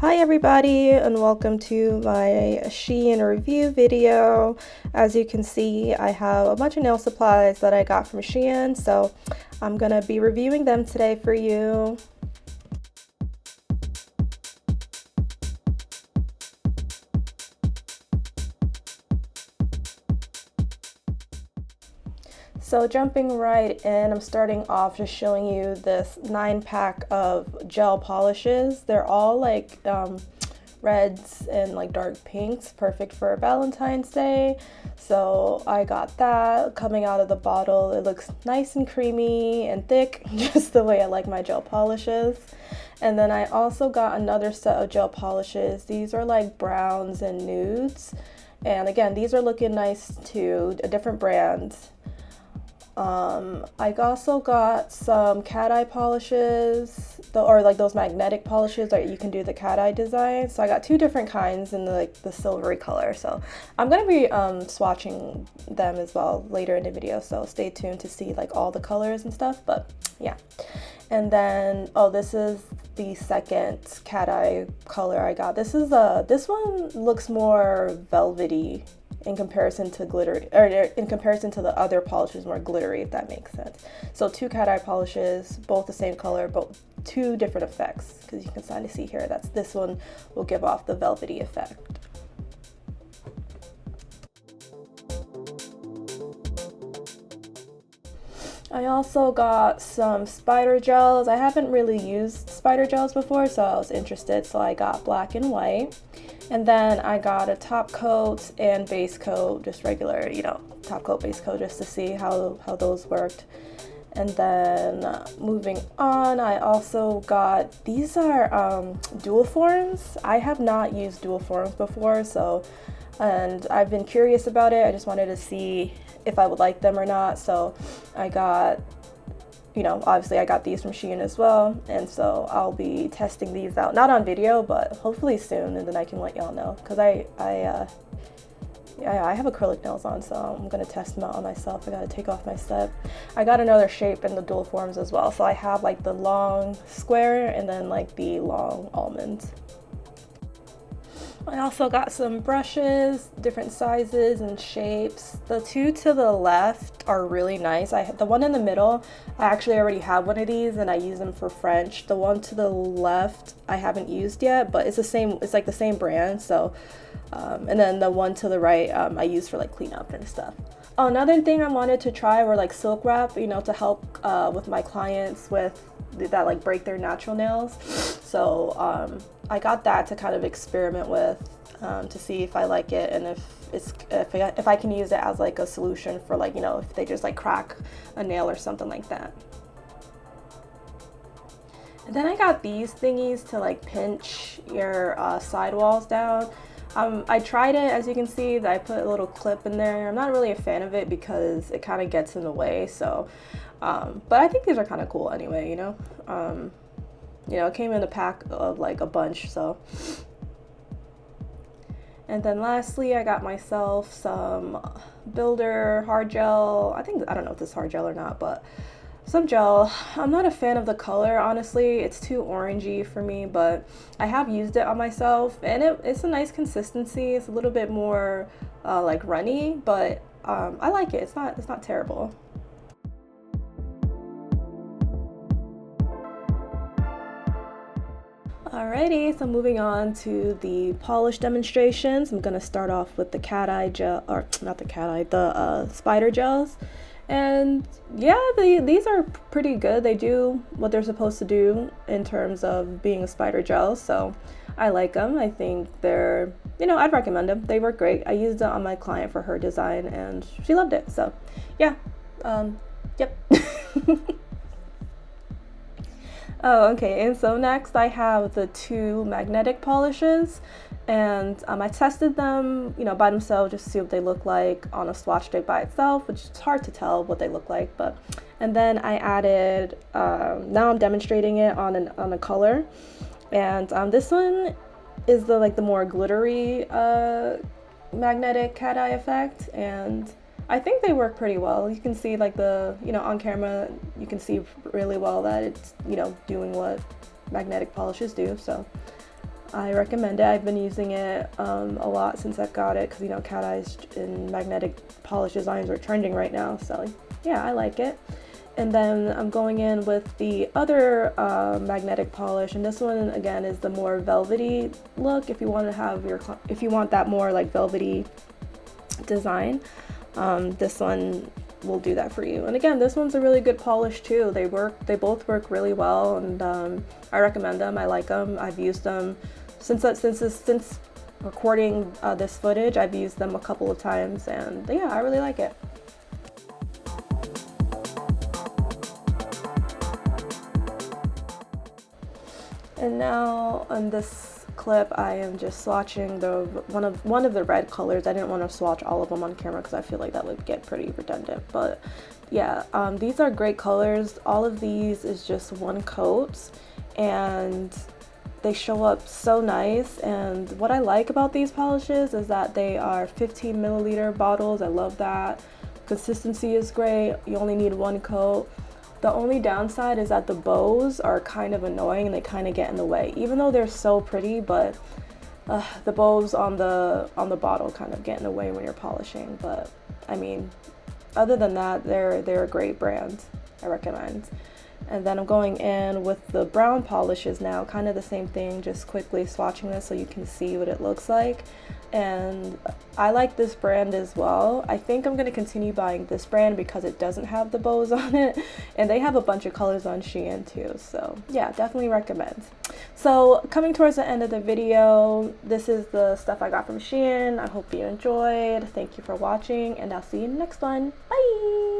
Hi everybody, and welcome to my Shein review video. As you can see, I have a bunch of nail supplies that I got from Shein, so I'm gonna be reviewing them today for you. So jumping right in, I'm starting off just showing you this 9-pack of gel polishes. They're all like reds and like dark pinks, perfect for Valentine's Day. So I got that coming out of the bottle. It looks nice and creamy and thick, just the way I like my gel polishes. And then I also got another set of gel polishes. These are like browns and nudes. And again, these are looking nice too, a different brand. I also got some cat eye polishes, or like those magnetic polishes that you can do the cat eye design. So I got two different kinds in the silvery color. So I'm gonna be swatching them as well later in the video. So stay tuned to see like all the colors and stuff. But yeah, and then this is the second cat eye color I got. This one looks more velvety in comparison to glittery, or in comparison to the other polishes, more glittery, if that makes sense. So two cat eye polishes, both the same color, but two different effects, because you can kind of see here that this one will give off the velvety effect. I also got some spider gels. I haven't really used spider gels before, so I was interested, so I got black and white. And then I got a top coat and base coat, just regular, top coat, base coat, just to see how those worked. And then moving on, I also got, these are dual forms. I have not used dual forms before, and I've been curious about it. I just wanted to see if I would like them or not. So I got, obviously I got these from Shein as well, and so I'll be testing these out, not on video, but hopefully soon, and then I can let y'all know, because I have acrylic nails on, so I'm gonna test them out on myself. I gotta take off my set. I got another shape in the dual forms as well, so I have like the long square and then like the long almond. I also got some brushes, different sizes and shapes. The two to the left are really nice. The one in the middle, I actually already have one of these and I use them for French. The one to the left, I haven't used yet, but it's like the same brand. So, and then the one to the right, I use for like cleanup and stuff. Oh, another thing I wanted to try were like silk wrap, to help with my clients that like break their natural nails. So I got that to kind of experiment with, to see if I like it, and if I can use it as like a solution for like, if they just like crack a nail or something like that. And then I got these thingies to like pinch your sidewalls down. I tried it, as you can see, that I put a little clip in there. I'm not really a fan of it because it kind of gets in the way, so but I think these are kind of cool anyway, it came in a pack of like a bunch, so. And then lastly, I got myself some Builder hard gel. I don't know if this is hard gel or not, but some gel. I'm not a fan of the color, honestly. It's too orangey for me, but I have used it on myself, and it's a nice consistency. It's a little bit more like runny, but I like it. It's not terrible. Alrighty, so moving on to the polish demonstrations. I'm gonna start off with the cat eye gel, or not the cat eye, the spider gels. And yeah, these are pretty good. They do what they're supposed to do in terms of being a spider gel, so I like them. I think they're, I'd recommend them. They work great. I used it on my client for her design and she loved it, so yeah, yep. Oh, okay, and so next I have the two magnetic polishes, and I tested them, by themselves, just to see what they look like on a swatch stick by itself, which is hard to tell what they look like, and then I added, now I'm demonstrating it on a color, and this one is the more glittery magnetic cat eye effect, and I think they work pretty well. You can see like on camera, you can see really well that it's, doing what magnetic polishes do. So I recommend it. I've been using it a lot since I've got it because, you know, cat eyes and magnetic polish designs are trending right now. So yeah, I like it. And then I'm going in with the other magnetic polish, and this one again is the more velvety look. If you want to have if you want that more like velvety design, this one will do that for you. And again, this one's a really good polish too. They both work really well, and I recommend them. I like them. I've used them since recording this footage. I've used them a couple of times, and yeah, I really like it. And now on this clip, I am just swatching one of the red colors. I didn't want to swatch all of them on camera because I feel like that would get pretty redundant. But yeah, these are great colors. All of these is just one coat, and they show up so nice. And what I like about these polishes is that they are 15 milliliter bottles. I love that. Consistency is great. You only need one coat. The only downside is that the bows are kind of annoying and they kind of get in the way, even though they're so pretty, but the bows on the bottle kind of get in the way when you're polishing. But I mean, other than that, they're a great brand. I recommend. And then I'm going in with the brown polishes now, kind of the same thing, just quickly swatching this so you can see what it looks like. And I like this brand as well. I think I'm going to continue buying this brand because it doesn't have the bows on it, and they have a bunch of colors on Shein too. So yeah, definitely recommend. So coming towards the end of the video, this is the stuff I got from Shein. I hope you enjoyed. Thank you for watching, and I'll see you in the next one. Bye!